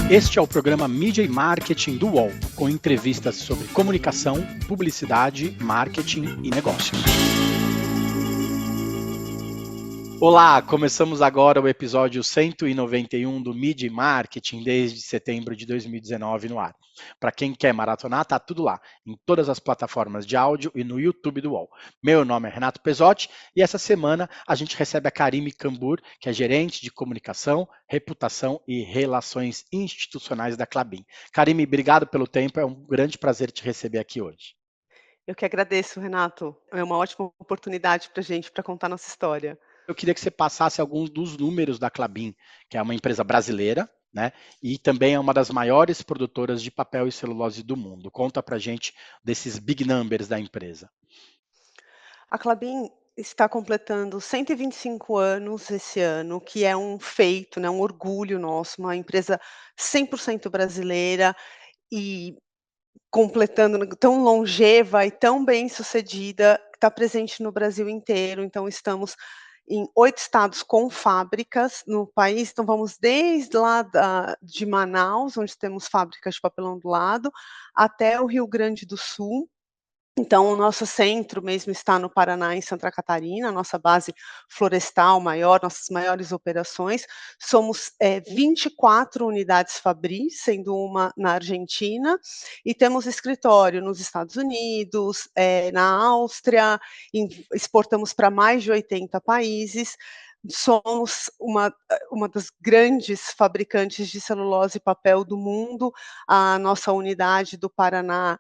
Este é o programa Mídia e Marketing do UOL, com entrevistas sobre comunicação, publicidade, marketing e negócios. Olá, começamos agora o episódio 191 do Mídia e Marketing desde setembro de 2019 no ar. Para quem quer maratonar, tá tudo lá, em todas as plataformas de áudio e no YouTube do UOL. Meu nome é Renato Pesotti e essa semana a gente recebe a Karime Cambur, que é gerente de comunicação, reputação e relações institucionais da Klabin. Karime, obrigado pelo tempo, é um grande prazer te receber aqui hoje. Eu que agradeço, Renato. É uma ótima oportunidade para gente, para contar nossa história. Eu queria que você passasse alguns dos números da Klabin, que é uma empresa brasileira, né? E também é uma das maiores produtoras de papel e celulose do mundo. Conta pra gente desses big numbers da empresa. A Klabin está completando 125 anos esse ano, que é um feito, né, um orgulho nosso, uma empresa 100% brasileira e completando tão longeva e tão bem-sucedida, que está presente no Brasil inteiro. Então estamos em 8 estados com fábricas no país, então vamos desde lá de Manaus, onde temos fábricas de papelão do lado, até o Rio Grande do Sul. Então, o nosso centro mesmo está no Paraná, em Santa Catarina, a nossa base florestal maior, nossas maiores operações. Somos 24 unidades Fabris, sendo uma na Argentina, e temos escritório nos Estados Unidos, na Áustria, exportamos para mais de 80 países. Somos uma das grandes fabricantes de celulose e papel do mundo. A nossa unidade do Paraná,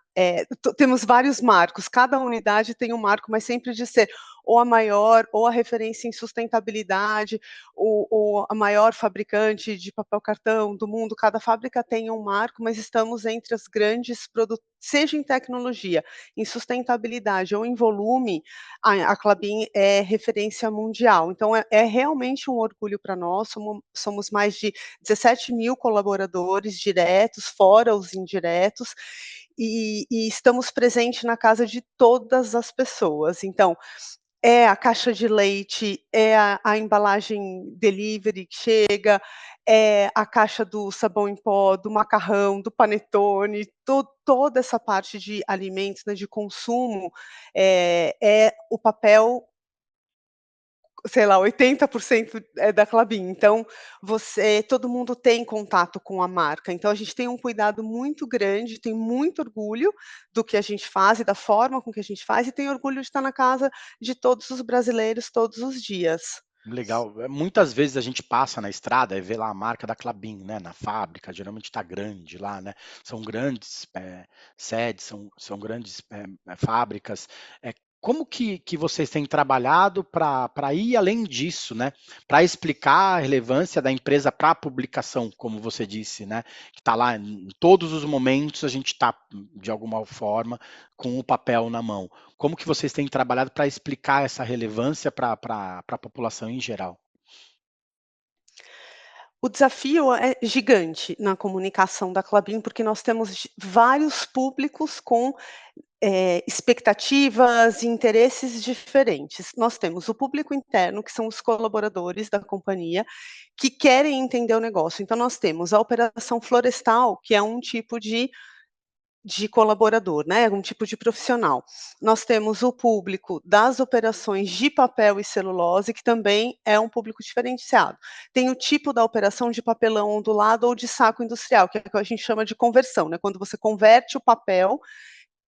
temos vários marcos, cada unidade tem um marco, mas sempre de ser ou a maior, ou a referência em sustentabilidade, ou a maior fabricante de papel cartão do mundo. Cada fábrica tem um marco, mas estamos entre as grandes seja em tecnologia, em sustentabilidade ou em volume, a Klabin é referência mundial. Então é realmente um orgulho para nós, somos mais de 17.000 colaboradores diretos, fora os indiretos, e estamos presentes na casa de todas as pessoas. Então, é a caixa de leite, é a embalagem delivery que chega, é a caixa do sabão em pó, do macarrão, do panetone, toda essa parte de alimentos, né, de consumo, é o papel, sei lá, 80% é da Klabin. Então, todo mundo tem contato com a marca, então a gente tem um cuidado muito grande, tem muito orgulho do que a gente faz e da forma com que a gente faz, e tem orgulho de estar na casa de todos os brasileiros todos os dias. Legal. Muitas vezes a gente passa na estrada e vê lá a marca da Klabin, né, na fábrica, geralmente está grande lá, né? São grandes sedes, são grandes fábricas. Como que vocês têm trabalhado para ir além disso, né? Para explicar a relevância da empresa para a publicação, como você disse, né? Que está lá em todos os momentos, a gente está, de alguma forma, com o papel na mão. Como que vocês têm trabalhado para explicar essa relevância para a população em geral? O desafio é gigante na comunicação da Klabin, porque nós temos vários públicos com expectativas e interesses diferentes. Nós temos o público interno, que são os colaboradores da companhia, que querem entender o negócio. Então, nós temos a operação florestal, que é um tipo de colaborador, né, um tipo de profissional. Nós temos o público das operações de papel e celulose, que também é um público diferenciado. Tem o tipo da operação de papelão ondulado ou de saco industrial, que é o que a gente chama de conversão, né, quando você converte o papel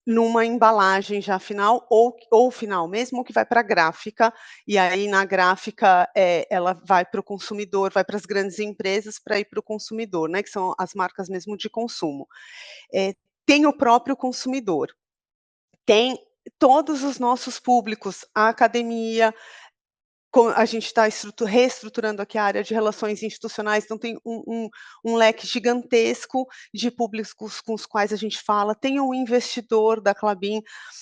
numa embalagem já final ou final mesmo, que vai para a gráfica, e aí na gráfica, ela vai para o consumidor, vai para as grandes empresas para ir para o consumidor, né, que são as marcas mesmo de consumo. Eh, Tem o próprio consumidor, tem todos os nossos públicos, a academia, a gente está reestruturando aqui a área de relações institucionais, então tem um leque gigantesco de públicos com os quais a gente fala. Tem o investidor da Klabin.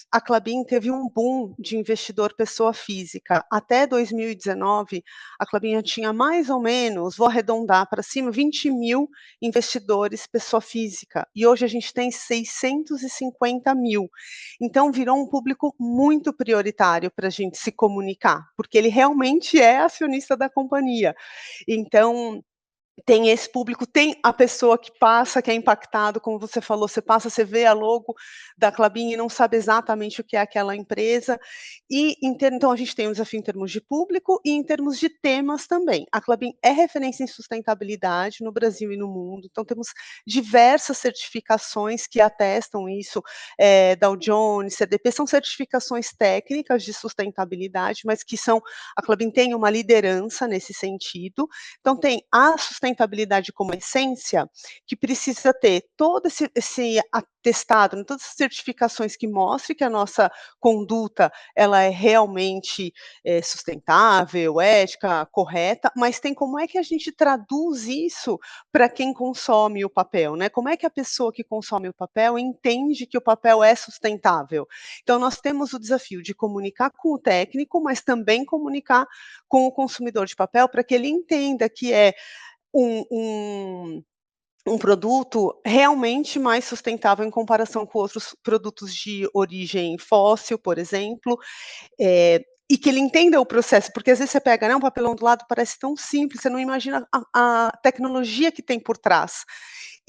A Klabin teve um boom de investidor pessoa física. Até 2019, a Klabin já tinha mais ou menos, vou arredondar para cima, 20.000 investidores pessoa física, e hoje a gente tem 650.000. Então virou um público muito prioritário para a gente se comunicar, porque ele realmente é acionista da companhia. Então tem esse público, tem a pessoa que passa, que é impactado, como você falou, você passa, você vê a logo da Klabin e não sabe exatamente o que é aquela empresa. Então a gente tem um desafio em termos de público e em termos de temas também. A Klabin é referência em sustentabilidade no Brasil e no mundo, então temos diversas certificações que atestam isso, Dow Jones, CDP, são certificações técnicas de sustentabilidade, mas que são a Klabin tem uma liderança nesse sentido. Então tem a sustentabilidade como essência, que precisa ter todo esse atestado, né, todas as certificações que mostrem que a nossa conduta ela é realmente, sustentável, ética, correta, mas tem como é que a gente traduz isso para quem consome o papel, né, como é que a pessoa que consome o papel entende que o papel é sustentável. Então nós temos o desafio de comunicar com o técnico, mas também comunicar com o consumidor de papel para que ele entenda que é um um um produto realmente mais sustentável em comparação com outros produtos de origem fóssil, por exemplo, e que ele entenda o processo, porque às vezes você pega, né, um papelão do lado parece tão simples, você não imagina a tecnologia que tem por trás.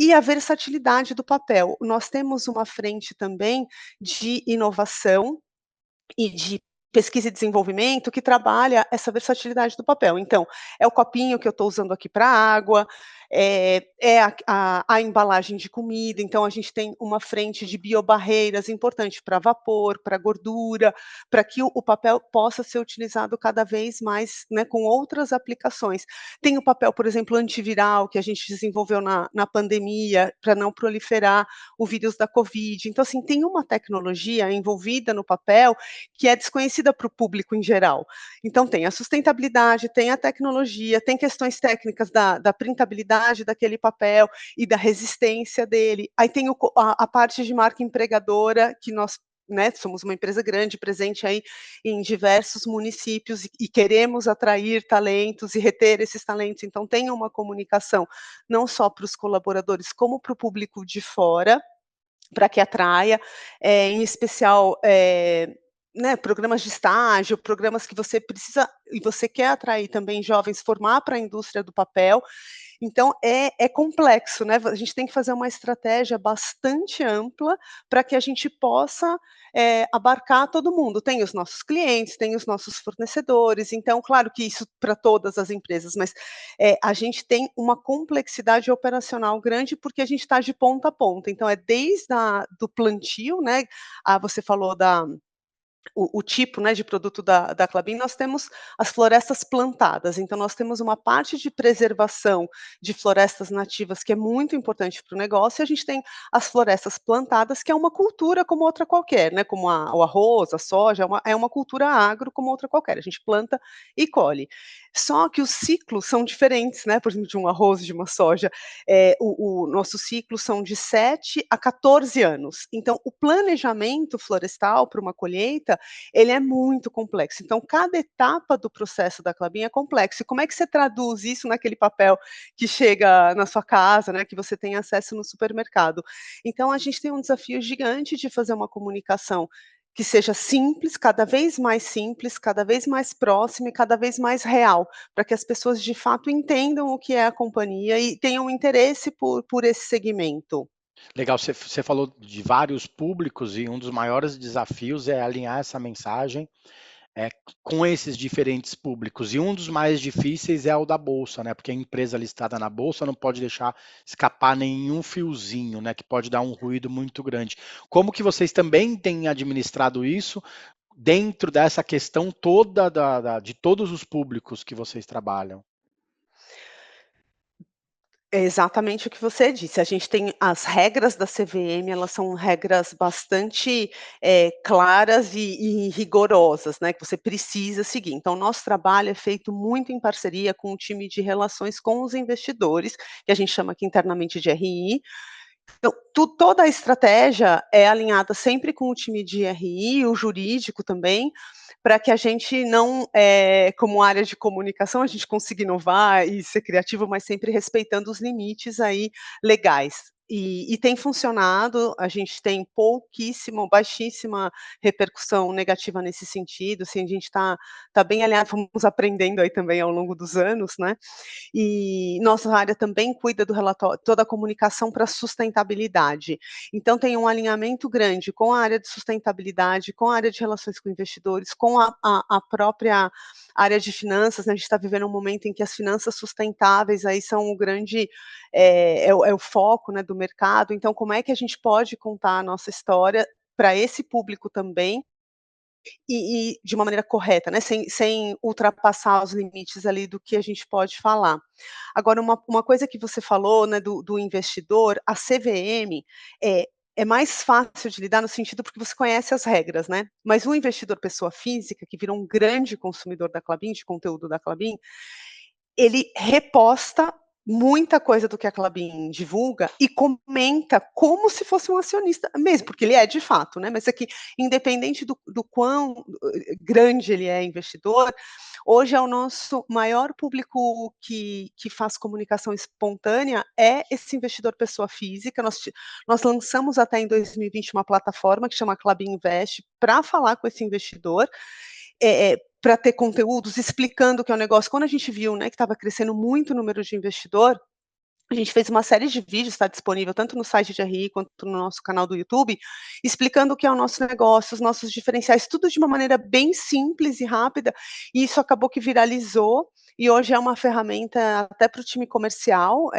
E a versatilidade do papel. Nós temos uma frente também de inovação e de pesquisa e desenvolvimento que trabalha essa versatilidade do papel. Então, é o copinho que eu estou usando aqui para água, é a embalagem de comida, então a gente tem uma frente de biobarreiras importante para vapor, para gordura, para que o papel possa ser utilizado cada vez mais, né, com outras aplicações. Tem o papel, por exemplo, antiviral, que a gente desenvolveu na pandemia, para não proliferar o vírus da Covid. Então, assim, tem uma tecnologia envolvida no papel que é desconhecida para o público em geral. Então tem a sustentabilidade, tem a tecnologia, tem questões técnicas da printabilidade daquele papel e da resistência dele. Aí tem a parte de marca empregadora, que nós, né, somos uma empresa grande, presente aí em diversos municípios e queremos atrair talentos e reter esses talentos. Então tem uma comunicação não só para os colaboradores, como para o público de fora, para que atraia, em especial, né, programas de estágio, programas que você precisa e você quer atrair também jovens, formar para a indústria do papel, então é complexo, né, a gente tem que fazer uma estratégia bastante ampla para que a gente possa, abarcar todo mundo. Tem os nossos clientes, tem os nossos fornecedores, então claro que isso para todas as empresas, mas, a gente tem uma complexidade operacional grande, porque a gente está de ponta a ponta, então é desde do plantio, né, você falou o tipo, né, de produto da Klabin, nós temos as florestas plantadas, então nós temos uma parte de preservação de florestas nativas que é muito importante para o negócio, e a gente tem as florestas plantadas, que é uma cultura como outra qualquer, né, como o arroz, a soja, é uma cultura agro como outra qualquer, a gente planta e colhe. Só que os ciclos são diferentes, né, por exemplo, de um arroz, de uma soja, o nosso ciclo são de 7 a 14 anos, então o planejamento florestal para uma colheita ele é muito complexo. Então, cada etapa do processo da Klabin é complexo. E como é que você traduz isso naquele papel que chega na sua casa, né, que você tem acesso no supermercado? Então, a gente tem um desafio gigante de fazer uma comunicação que seja simples, cada vez mais próxima e cada vez mais real, para que as pessoas de fato entendam o que é a companhia e tenham interesse por esse segmento. Legal, você falou de vários públicos e um dos maiores desafios é alinhar essa mensagem é, com esses diferentes públicos. E um dos mais difíceis é o da bolsa, né? Porque a empresa listada na bolsa não pode deixar escapar nenhum fiozinho, né? Que pode dar um ruído muito grande. Como que vocês também têm administrado isso dentro dessa questão toda de todos os públicos que vocês trabalham? É exatamente o que você disse. A gente tem as regras da CVM, elas são regras bastante, claras e rigorosas, né, que você precisa seguir. Então, nosso trabalho é feito muito em parceria com o time de relações com os investidores, que a gente chama aqui internamente de RI. Então, toda a estratégia é alinhada sempre com o time de RI, o jurídico também, para que a gente não, como área de comunicação, a gente consiga inovar e ser criativo, mas sempre respeitando os limites aí legais. e tem funcionado, a gente tem baixíssima repercussão negativa nesse sentido, assim, a gente está bem alinhado, fomos aprendendo aí também ao longo dos anos, né. E nossa área também cuida do relatório toda a comunicação para sustentabilidade. Então tem um alinhamento grande com a área de sustentabilidade, com a área de relações com investidores, com a própria área de finanças, né, a gente está vivendo um momento em que as finanças sustentáveis aí são o grande, é o foco, né, do mercado, então como é que a gente pode contar a nossa história para esse público também, e de uma maneira correta, né, sem ultrapassar os limites ali do que a gente pode falar. Agora uma coisa que você falou, né, do investidor, a CVM é mais fácil de lidar no sentido porque você conhece as regras, né, mas o investidor pessoa física, que virou um grande consumidor da Klabin, de conteúdo da Klabin, ele reposta muita coisa do que a Klabin divulga e comenta como se fosse um acionista mesmo, porque ele é de fato, né, mas é que independente do quão grande ele é investidor, hoje é o nosso maior público que faz comunicação espontânea é esse investidor pessoa física, nós lançamos até em 2020 uma plataforma que chama Klabin Invest para falar com esse investidor, para ter conteúdos explicando o que é o negócio. Quando a gente viu, né, que estava crescendo muito o número de investidor, a gente fez uma série de vídeos, está disponível tanto no site de RI quanto no nosso canal do YouTube, explicando o que é o nosso negócio, os nossos diferenciais, tudo de uma maneira bem simples e rápida, e isso acabou que viralizou, e hoje é uma ferramenta até para o time comercial,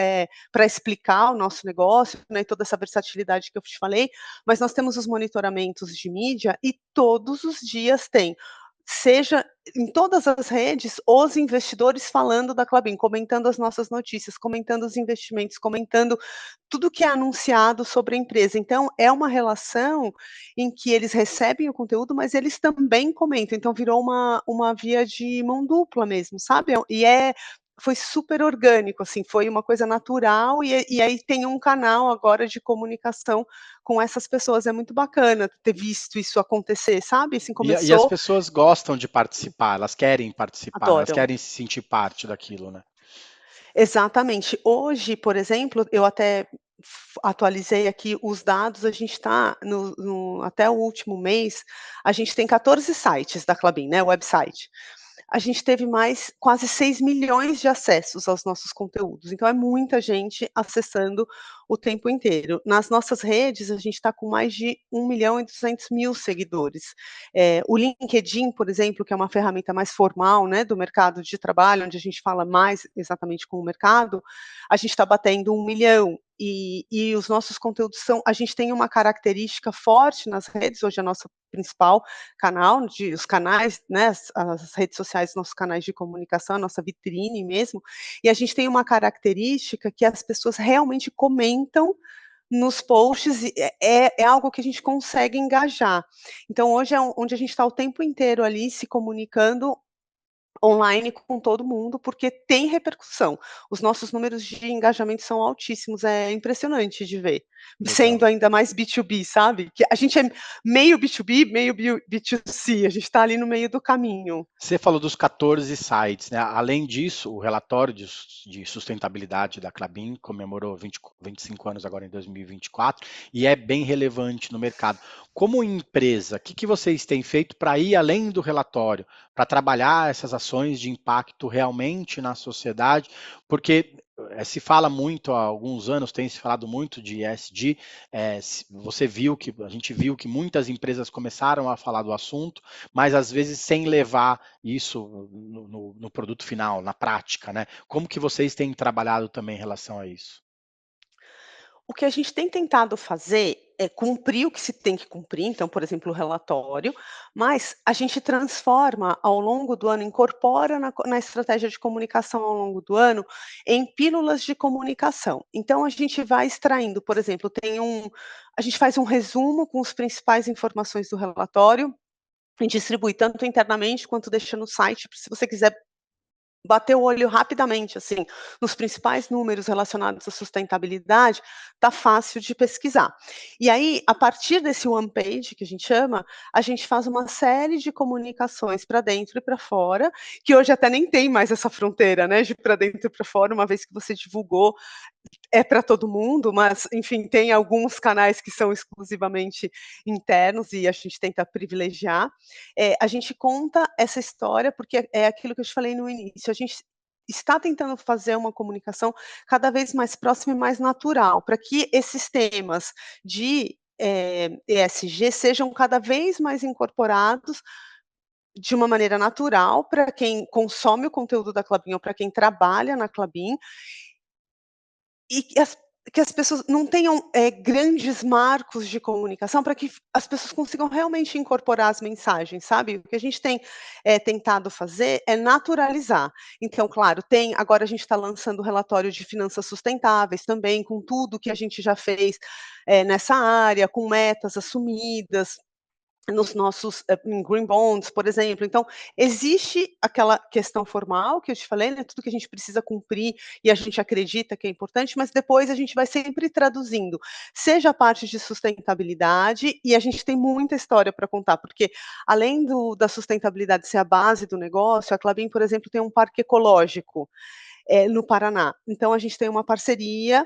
para explicar o nosso negócio, né, e toda essa versatilidade que eu te falei, mas nós temos os monitoramentos de mídia e todos os dias tem, seja em todas as redes, os investidores falando da Klabin, comentando as nossas notícias, comentando os investimentos, comentando tudo que é anunciado sobre a empresa. Então, é uma relação em que eles recebem o conteúdo, mas eles também comentam. Então, virou uma via de mão dupla mesmo, sabe? Foi super orgânico, assim, foi uma coisa natural, e aí tem um canal agora de comunicação com essas pessoas. É muito bacana ter visto isso acontecer, sabe? Assim, E as começou, pessoas gostam de participar, né, elas adoram. querem se sentir parte daquilo, né. Exatamente. Hoje, por exemplo, eu até atualizei aqui os dados, a gente está até o último mês, a gente tem 14 sites da Klabin, né, website. A gente teve mais quase 6 milhões de acessos aos nossos conteúdos, então é muita gente acessando o tempo inteiro. Nas nossas redes, a gente está com mais de 1.200.000 seguidores. O LinkedIn, por exemplo, que é uma ferramenta mais formal, né, do mercado de trabalho, onde a gente fala mais exatamente com o mercado, a gente está batendo 1 milhão. E os nossos conteúdos a gente tem uma característica forte nas redes, hoje a nossa principal canal, os canais, né, as redes sociais, nossos canais de comunicação, a nossa vitrine mesmo, e a gente tem uma característica que as pessoas realmente comentam nos posts, e é algo que a gente consegue engajar. Então hoje é onde a gente está o tempo inteiro ali se comunicando online com todo mundo, porque tem repercussão. Os nossos números de engajamento são altíssimos, é impressionante de ver. Legal. Sendo ainda mais B2B, sabe, que a gente é meio B2B, meio B2C, a gente está ali no meio do caminho. Você falou dos 14 sites, né, além disso, o relatório de sustentabilidade da Klabin comemorou 25 anos agora em 2024, e é bem relevante no mercado. Como empresa, o que vocês têm feito para ir além do relatório, para trabalhar essas ações de impacto realmente na sociedade? Porque, se fala muito há alguns anos, tem se falado muito de ESG, a gente viu que muitas empresas começaram a falar do assunto, mas às vezes sem levar isso no produto final, na prática, né? Como que vocês têm trabalhado também em relação a isso? O que a gente tem tentado fazer é cumprir o que se tem que cumprir, então, por exemplo, o relatório, mas a gente transforma ao longo do ano, incorpora na estratégia de comunicação ao longo do ano, em pílulas de comunicação. Então, a gente vai extraindo, por exemplo, a gente faz um resumo com as principais informações do relatório e distribui tanto internamente quanto deixa no site, se você quiser bater o olho rapidamente, assim, nos principais números relacionados à sustentabilidade, tá fácil de pesquisar. E aí, a partir desse one page, que a gente chama, a gente faz uma série de comunicações para dentro e para fora, que hoje até nem tem mais essa fronteira, né, de para dentro e para fora, uma vez que você divulgou, é para todo mundo, mas, enfim, tem alguns canais que são exclusivamente internos e a gente tenta privilegiar. A gente conta essa história, porque é aquilo que eu te falei no início, a gente está tentando fazer uma comunicação cada vez mais próxima e mais natural, para que esses temas de, ESG sejam cada vez mais incorporados de uma maneira natural para quem consome o conteúdo da Klabin ou para quem trabalha na Klabin, e que as pessoas não tenham, grandes marcos de comunicação para que as pessoas consigam realmente incorporar as mensagens, sabe. O que a gente tem, tentado fazer é naturalizar. Então, claro, agora a gente está lançando o relatório de finanças sustentáveis também, com tudo que a gente já fez, nessa área, com metas assumidas nos nossos, em green bonds, por exemplo. Então, existe aquela questão formal que eu te falei, né, tudo que a gente precisa cumprir e a gente acredita que é importante, mas depois a gente vai sempre traduzindo, seja a parte de sustentabilidade, e a gente tem muita história para contar, porque além da sustentabilidade ser a base do negócio, a Klabin, por exemplo, tem um parque ecológico, no Paraná. Então a gente tem uma parceria,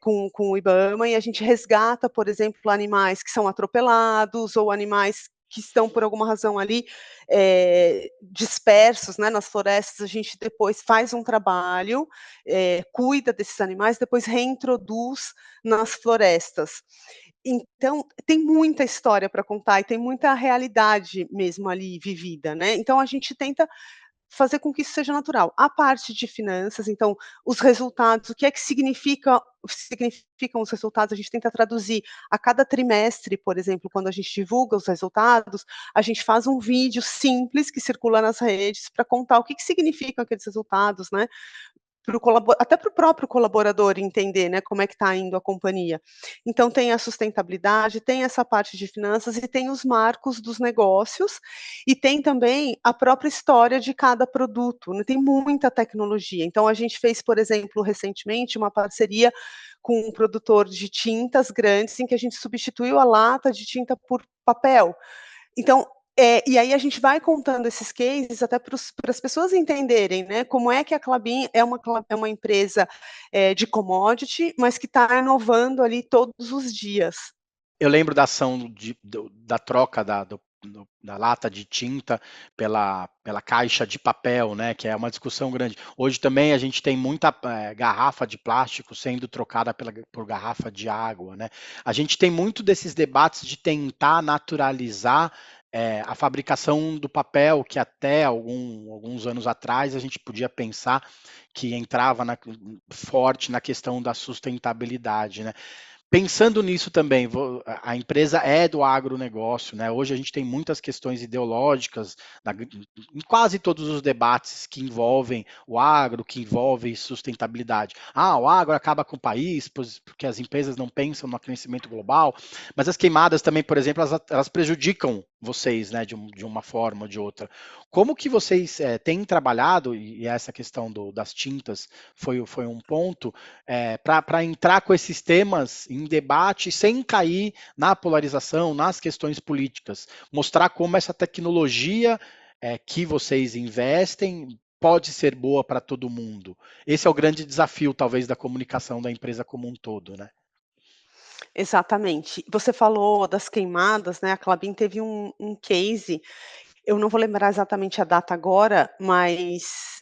com o IBAMA e a gente resgata, por exemplo, animais que são atropelados ou animais que estão por alguma razão ali, dispersos, né, nas florestas. A gente depois faz um trabalho, cuida desses animais, depois reintroduz nas florestas. Então, tem muita história para contar e tem muita realidade mesmo ali vivida, né. Então a gente tenta fazer com que isso seja natural. A parte de finanças, então, os resultados, o que é que significam os resultados, a gente tenta traduzir a cada trimestre, por exemplo, quando a gente divulga os resultados, a gente faz um vídeo simples que circula nas redes para contar o que significam aqueles resultados, né, até para o próprio colaborador entender, né, como é que está indo a companhia. Então tem a sustentabilidade, tem essa parte de finanças e tem os marcos dos negócios, e tem também a própria história de cada produto, né, tem muita tecnologia. Então a gente fez, por exemplo, recentemente uma parceria com um produtor de tintas grandes, em que a gente substituiu a lata de tinta por papel. Então, e aí a gente vai contando esses cases até para as pessoas entenderem, né, como é que a Klabin é uma empresa, de commodity, mas que está inovando ali todos os dias. Eu lembro da ação da troca da lata de tinta pela caixa de papel, né? Que é uma discussão grande. Hoje também a gente tem muita garrafa de plástico sendo trocada por garrafa de água, né? A gente tem muito desses debates de tentar naturalizar a fabricação do papel, que até alguns anos atrás a gente podia pensar que entrava forte na questão da sustentabilidade, né? Pensando nisso também, a empresa é do agronegócio, né? Hoje a gente tem muitas questões ideológicas em quase todos os debates que envolvem o agro, que envolvem sustentabilidade. Ah, o agro acaba com o país, porque as empresas não pensam no crescimento global, mas as queimadas também, por exemplo, elas prejudicam vocês, né, de uma forma ou de outra. Como que vocês têm trabalhado, e essa questão das tintas foi um ponto, para entrar com esses temas em debate sem cair na polarização, nas questões políticas, mostrar como essa tecnologia que vocês investem pode ser boa para todo mundo. Esse é o grande desafio, talvez, da comunicação da empresa como um todo, né? Exatamente. Você falou das queimadas, né, a Klabin teve um case, eu não vou lembrar exatamente a data agora, mas,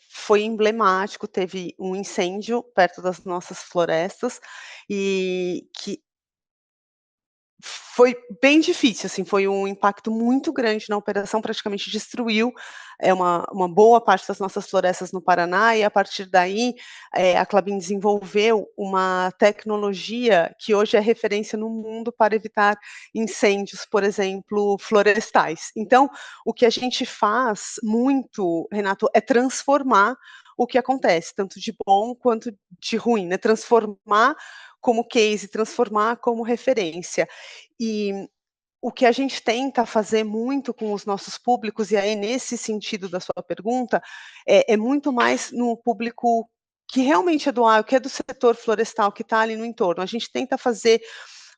foi emblemático, teve um incêndio perto das nossas florestas, e que foi bem difícil, assim, foi um impacto muito grande na operação, praticamente destruiu, uma boa parte das nossas florestas no Paraná, e a partir daí, a Klabin desenvolveu uma tecnologia que hoje é referência no mundo para evitar incêndios, por exemplo, florestais. Então, o que a gente faz muito, Renato, é transformar o que acontece, tanto de bom quanto de ruim, né, transformar como case, transformar como referência. E o que a gente tenta fazer muito com os nossos públicos, e aí nesse sentido da sua pergunta, é muito mais no público que realmente é do agro, que é do setor florestal, que está ali no entorno. A gente tenta fazer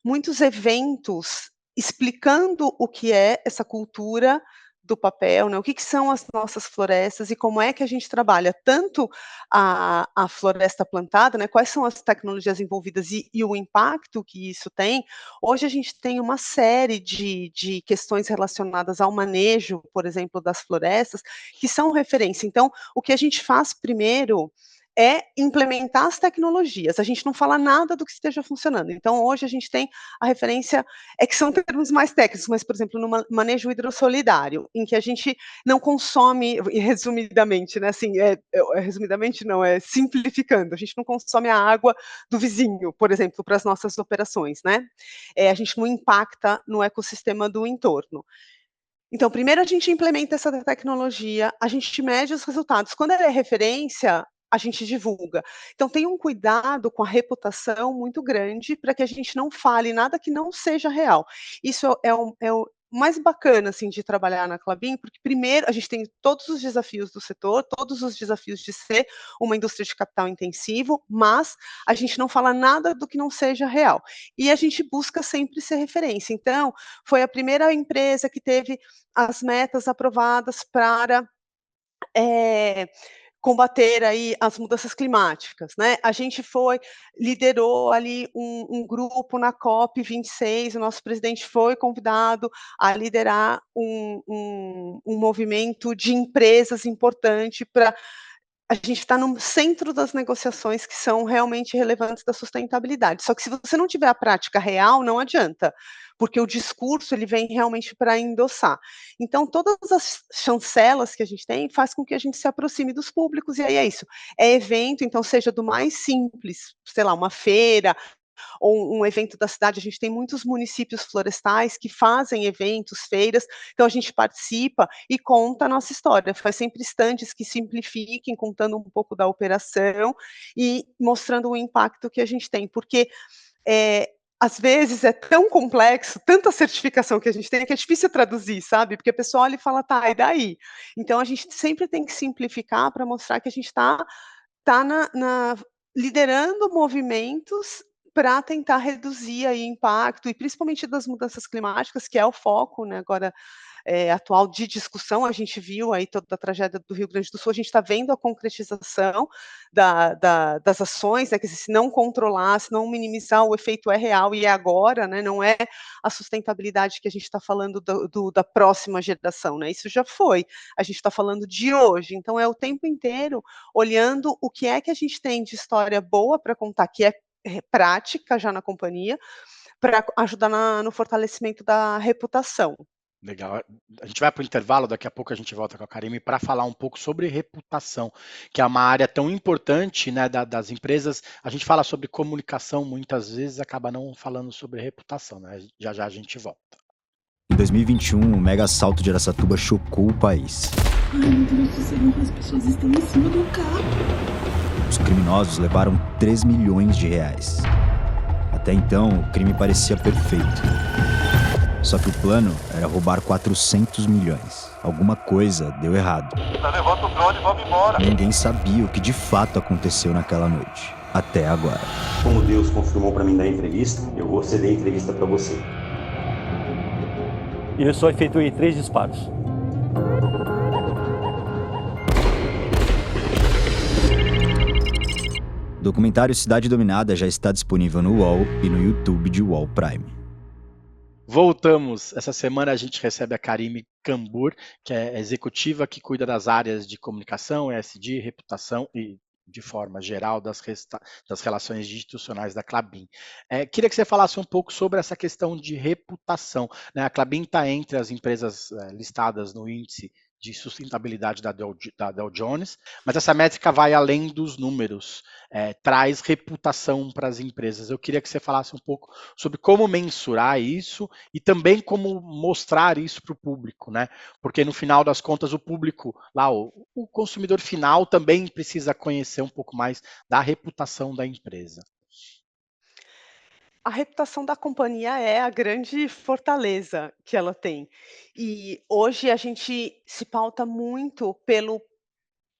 muitos eventos explicando o que é essa cultura do papel, né, o que que são as nossas florestas e como é que a gente trabalha tanto a floresta plantada, né, quais são as tecnologias envolvidas e o impacto que isso tem. Hoje a gente tem uma série de questões relacionadas ao manejo, por exemplo, das florestas, que são referência. Então, o que a gente faz primeiro é implementar as tecnologias, a gente não fala nada do que esteja funcionando. Então hoje a gente tem a referência é que são termos mais técnicos, mas, por exemplo, no manejo hidrossolidário, em que a gente não consome, e resumidamente, né, assim, resumidamente não, é simplificando, a gente não consome a água do vizinho, por exemplo, para as nossas operações, né. A gente não impacta no ecossistema do entorno. Então, primeiro a gente implementa essa tecnologia, a gente mede os resultados. Quando ela é referência, a gente divulga. Então, tem um cuidado com a reputação muito grande para que a gente não fale nada que não seja real. Isso é o mais bacana assim de trabalhar na Klabin, porque primeiro a gente tem todos os desafios do setor, todos os desafios de ser uma indústria de capital intensivo, mas a gente não fala nada do que não seja real. E a gente busca sempre ser referência. Então, foi a primeira empresa que teve as metas aprovadas para, eh, combater aí as mudanças climáticas, né. A gente liderou ali um grupo na COP26, o nosso presidente foi convidado a liderar um movimento de empresas importante para a gente está no centro das negociações que são realmente relevantes da sustentabilidade. Só que se você não tiver a prática real, não adianta, porque o discurso ele vem realmente para endossar. Então todas as chancelas que a gente tem faz com que a gente se aproxime dos públicos e aí é isso, é evento, então seja do mais simples, sei lá, uma feira, ou um evento da cidade, a gente tem muitos municípios florestais que fazem eventos, feiras, então a gente participa e conta a nossa história, faz sempre estandes que simplifiquem, contando um pouco da operação e mostrando o impacto que a gente tem, porque, às vezes é tão complexo, tanta certificação que a gente tem, que é difícil traduzir, sabe, porque a pessoa olha e fala: "Tá, e daí?". Então a gente sempre tem que simplificar para mostrar que a gente está na liderando movimentos para tentar reduzir aí impacto e principalmente das mudanças climáticas, que é o foco, né, agora, atual de discussão. A gente viu aí toda a tragédia do Rio Grande do Sul, a gente está vendo a concretização das ações, né, que se não controlar, se não minimizar, o efeito é real e é agora, né, não é a sustentabilidade que a gente está falando da próxima geração, né, isso já foi, a gente está falando de hoje, então é o tempo inteiro olhando o que é que a gente tem de história boa para contar, que é prática já na companhia, para ajudar no fortalecimento da reputação. Legal. A gente vai para o intervalo, daqui a pouco a gente volta com a Karime para falar um pouco sobre reputação, que é uma área tão importante, né, das empresas. A gente fala sobre comunicação, muitas vezes acaba não falando sobre reputação, né? Já já a gente volta. Em 2021, o mega assalto de Araçatuba chocou o país. Ai, meu Deus do céu, as pessoas estão em cima do carro. Os criminosos levaram 3 milhões de reais. Até então, o crime parecia perfeito. Só que o plano era roubar 400 milhões. Alguma coisa deu errado. Levanta o drone e vamos embora. Ninguém sabia o que de fato aconteceu naquela noite. Até agora. Como Deus confirmou para mim da entrevista, eu vou ceder a entrevista para você. E eu só efetuei 3 disparos. O documentário Cidade Dominada já está disponível no UOL e no YouTube de UOL Prime. Voltamos. Essa semana a gente recebe a Karime Cambur, que é executiva que cuida das áreas de comunicação, ESG, reputação e, de forma geral, das relações institucionais da Klabin. Queria que você falasse um pouco sobre essa questão de reputação, né? A Klabin está entre as empresas listadas no índice de sustentabilidade da Dow Jones, mas essa métrica vai além dos números, traz reputação para as empresas. Eu queria que você falasse um pouco sobre como mensurar isso e também como mostrar isso para o público, né? Porque no final das contas o público, lá o consumidor final também precisa conhecer um pouco mais da reputação da empresa. A reputação da companhia é a grande fortaleza que ela tem. E hoje a gente se pauta muito pelo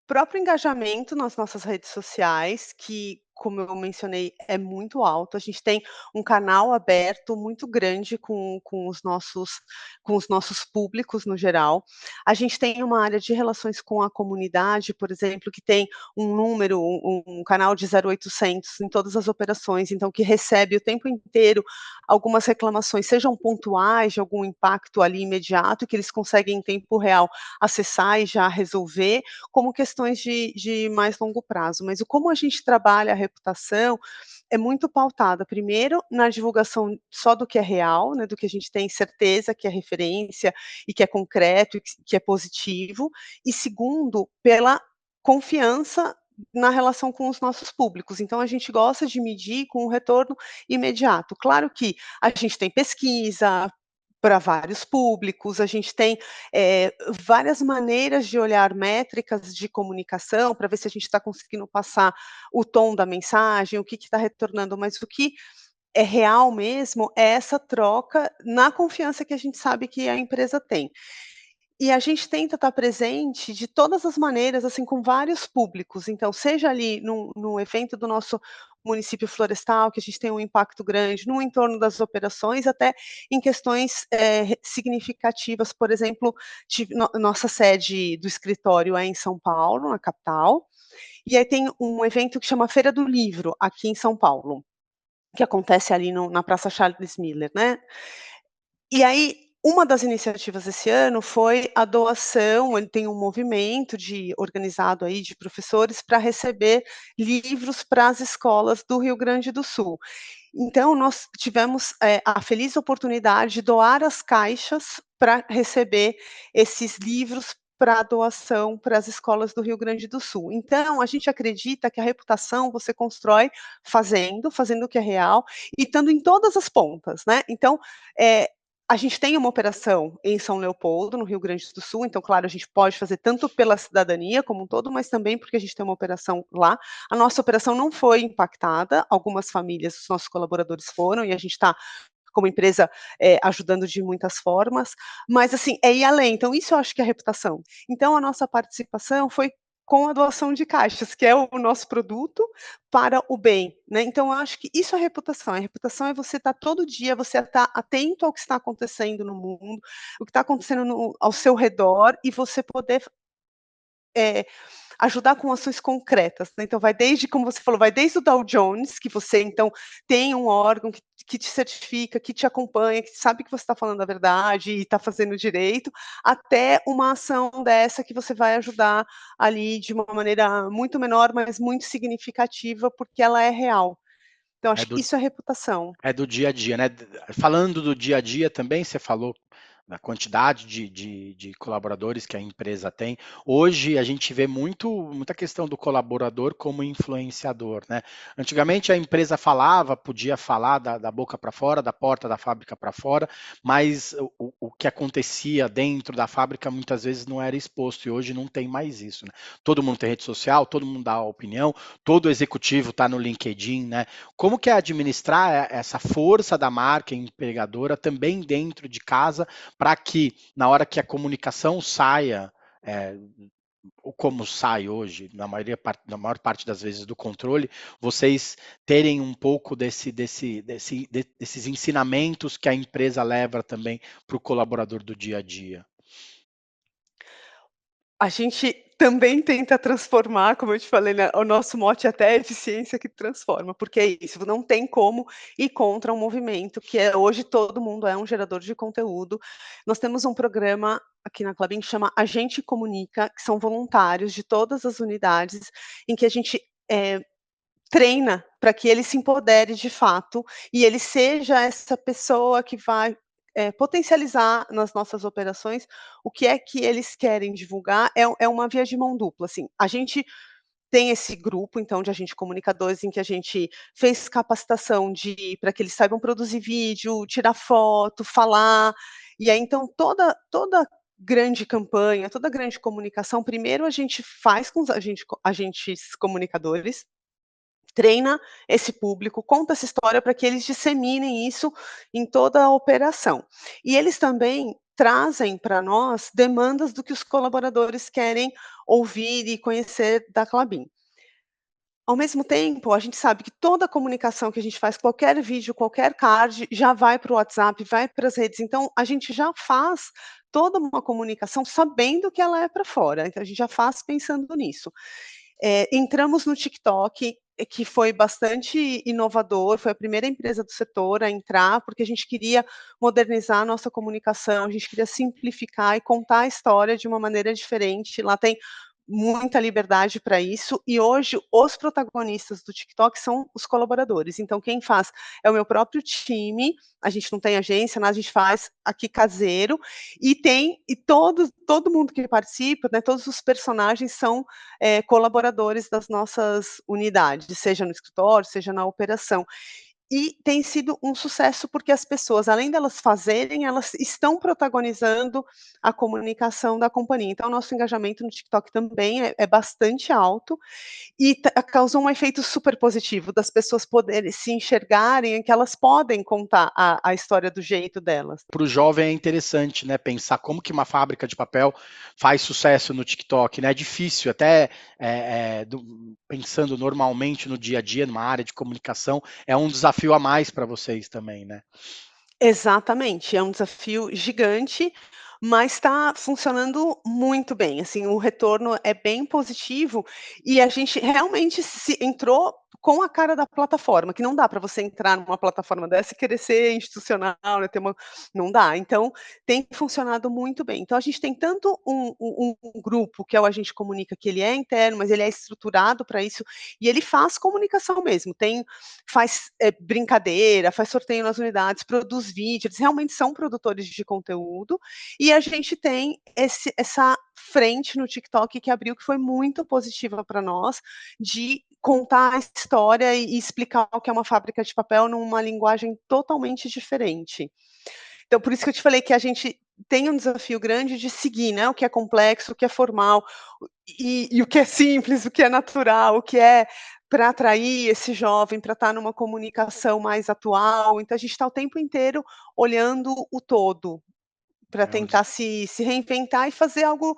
próprio engajamento nas nossas redes sociais, que como eu mencionei, é muito alto. A gente tem um canal aberto muito grande com os nossos públicos no geral. A gente tem uma área de relações com a comunidade, por exemplo, que tem um número, um canal de 0800 em todas as operações, então que recebe o tempo inteiro algumas reclamações, sejam pontuais, de algum impacto ali imediato, que eles conseguem em tempo real acessar e já resolver, como questões de mais longo prazo. Mas o como a gente trabalha a reputação é muito pautada, primeiro, na divulgação só do que é real, né, do que a gente tem certeza que é referência e que é concreto e que é positivo, e segundo, pela confiança na relação com os nossos públicos. Então a gente gosta de medir com um retorno imediato. Claro que a gente tem pesquisa para vários públicos, a gente tem, várias maneiras de olhar métricas de comunicação para ver se a gente está conseguindo passar o tom da mensagem, o que está retornando, mas o que é real mesmo é essa troca na confiança que a gente sabe que a empresa tem. E a gente tenta estar presente de todas as maneiras, assim, com vários públicos, então seja ali num evento do nosso município florestal, que a gente tem um impacto grande, no entorno das operações, até em questões, significativas, por exemplo, nossa sede do escritório é em São Paulo, na capital, e aí tem um evento que chama Feira do Livro, aqui em São Paulo, que acontece ali na Praça Charles Miller, né. E aí, uma das iniciativas esse ano foi a doação, ele tem um movimento organizado aí de professores para receber livros para as escolas do Rio Grande do Sul. Então nós tivemos, a feliz oportunidade de doar as caixas para receber esses livros para doação para as escolas do Rio Grande do Sul. Então a gente acredita que a reputação você constrói fazendo o que é real e estando em todas as pontas, né. Então, eh, a gente tem uma operação em São Leopoldo, no Rio Grande do Sul, então claro, a gente pode fazer tanto pela cidadania como um todo, mas também porque a gente tem uma operação lá. A nossa operação não foi impactada, algumas famílias, os nossos colaboradores foram, e a gente está, como empresa, ajudando de muitas formas, mas assim, é ir além, então isso eu acho que é reputação. Então a nossa participação foi com a doação de caixas, que é o nosso produto para o bem, né, então eu acho que isso é reputação, a reputação é você estar todo dia, você estar atento ao que está acontecendo no mundo, o que está acontecendo ao seu redor e você poder, eh, ajudar com ações concretas, né, então vai desde, como você falou, vai desde o Dow Jones, que você então tem um órgão que te certifica, que te acompanha, que sabe que você está falando a verdade e está fazendo direito, até uma ação dessa que você vai ajudar ali de uma maneira muito menor, mas muito significativa, porque ela é real. Então É acho que do, isso é reputação. é do dia a dia, né? Falando do dia a dia também, você falou da quantidade de colaboradores que a empresa tem. Hoje a gente vê muita questão do colaborador como influenciador, né? Antigamente a empresa falava, podia falar da boca para fora, da porta da fábrica para fora, mas o que acontecia dentro da fábrica muitas vezes não era exposto e hoje não tem mais isso, né? Todo mundo tem rede social, todo mundo dá opinião, todo executivo está no LinkedIn, né? Como que é administrar essa força da marca empregadora também dentro de casa para que na hora que a comunicação saia, é, ou como sai hoje, na maior parte das vezes do controle, vocês terem um pouco desses ensinamentos que a empresa leva também para o colaborador do dia a dia. A gente também tenta transformar, como eu te falei, né, o nosso mote até é eficiência que transforma, porque é isso, não tem como ir contra um movimento que é hoje todo mundo é um gerador de conteúdo. Nós temos um programa aqui na Klabin que chama Agente Comunica, que são voluntários de todas as unidades, em que a gente, treina para que ele se empodere de fato e ele seja essa pessoa que vai, potencializar nas nossas operações o que é que eles querem divulgar, é uma via de mão dupla, assim, a gente tem esse grupo, então, de agente comunicadores em que a gente fez capacitação para que eles saibam produzir vídeo, tirar foto, falar, e aí então toda grande campanha, toda grande comunicação, primeiro a gente faz com os agentes comunicadores, treina esse público, conta essa história para que eles disseminem isso em toda a operação. E eles também trazem para nós demandas do que os colaboradores querem ouvir e conhecer da Klabin. Ao mesmo tempo, a gente sabe que toda a comunicação que a gente faz, qualquer vídeo, qualquer card, já vai para o WhatsApp, vai para as redes, então a gente já faz toda uma comunicação sabendo que ela é para fora, então a gente já faz pensando nisso. Entramos no TikTok, que foi bastante inovador, foi a primeira empresa do setor a entrar, porque a gente queria modernizar a nossa comunicação, a gente queria simplificar e contar a história de uma maneira diferente. Lá tem muita liberdade para isso, e hoje os protagonistas do TikTok são os colaboradores. Então quem faz é o meu próprio time, a gente não tem agência, nada, a gente faz aqui caseiro, e todo mundo que participa, né, todos os personagens são colaboradores das nossas unidades, seja no escritório, seja na operação. E tem sido um sucesso, porque as pessoas, além delas fazerem, elas estão protagonizando a comunicação da companhia. Então, o nosso engajamento no TikTok também é bastante alto e causou um efeito super positivo das pessoas poderem se enxergarem que elas podem contar a história do jeito delas. Para o jovem é interessante, né, pensar como que uma fábrica de papel faz sucesso no TikTok, né? É difícil, até pensando normalmente no dia a dia, numa área de comunicação, é um desafio a mais para vocês também, né? Exatamente, é um desafio gigante, mas está funcionando muito bem, assim, o retorno é bem positivo e a gente realmente se entrou com a cara da plataforma, que não dá para você entrar numa plataforma dessa e querer ser institucional, né, ter uma não dá, então tem funcionado muito bem. Então a gente tem tanto um grupo, que é o Agente Comunica, que ele é interno, mas ele é estruturado para isso, e ele faz comunicação mesmo, faz, brincadeira, faz sorteio nas unidades, produz vídeo, eles realmente são produtores de conteúdo, e a gente tem essa frente no TikTok que abriu, que foi muito positiva para nós, de contar a história e explicar o que é uma fábrica de papel numa linguagem totalmente diferente. Então, por isso que eu te falei que a gente tem um desafio grande de seguir, né, o que é complexo, o que é formal, e o que é simples, o que é natural, o que é para atrair esse jovem, para estar numa comunicação mais atual. Então a gente está o tempo inteiro olhando o todo, para É um, tentar se reinventar e fazer algo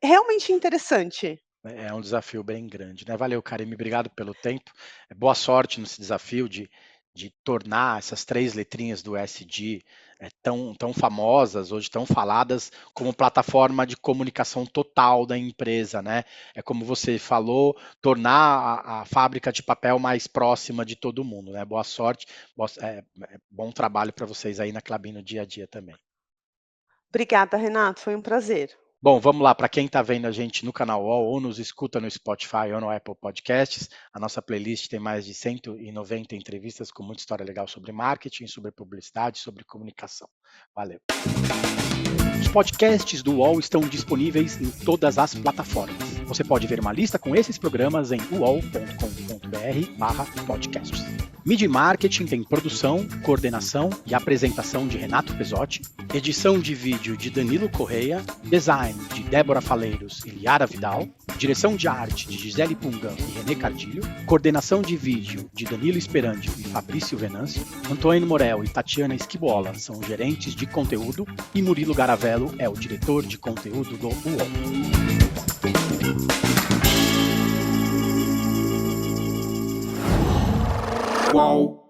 realmente interessante. é um desafio bem grande, né? Valeu, Karime, obrigado pelo tempo. Boa sorte nesse desafio de tornar essas 3 letrinhas do ESG tão famosas, hoje tão faladas, como plataforma de comunicação total da empresa, né? É como você falou, tornar a fábrica de papel mais próxima de todo mundo, né? Boa sorte, bom trabalho para vocês aí na Klabin no dia a dia também. Obrigada, Renato, foi um prazer. Bom, vamos lá, para quem está vendo a gente no canal UOL ou nos escuta no Spotify ou no Apple Podcasts, a nossa playlist tem mais de 190 entrevistas com muita história legal sobre marketing, sobre publicidade, sobre comunicação. Valeu. Os podcasts do UOL estão disponíveis em todas as plataformas. Você pode ver uma lista com esses programas em uol.com.br/podcasts. Media Marketing tem produção, coordenação e apresentação de Renato Pesotti, edição de vídeo de Danilo Correia, design de Débora Faleiros e Liara Vidal, direção de arte de Gisele Pungam e René Cardilho, coordenação de vídeo de Danilo Esperandio e Fabrício Venâncio, Antônio Morel e Tatiana Esquibola são gerentes de conteúdo e Murilo Garavello é o diretor de conteúdo do UOL. UOL.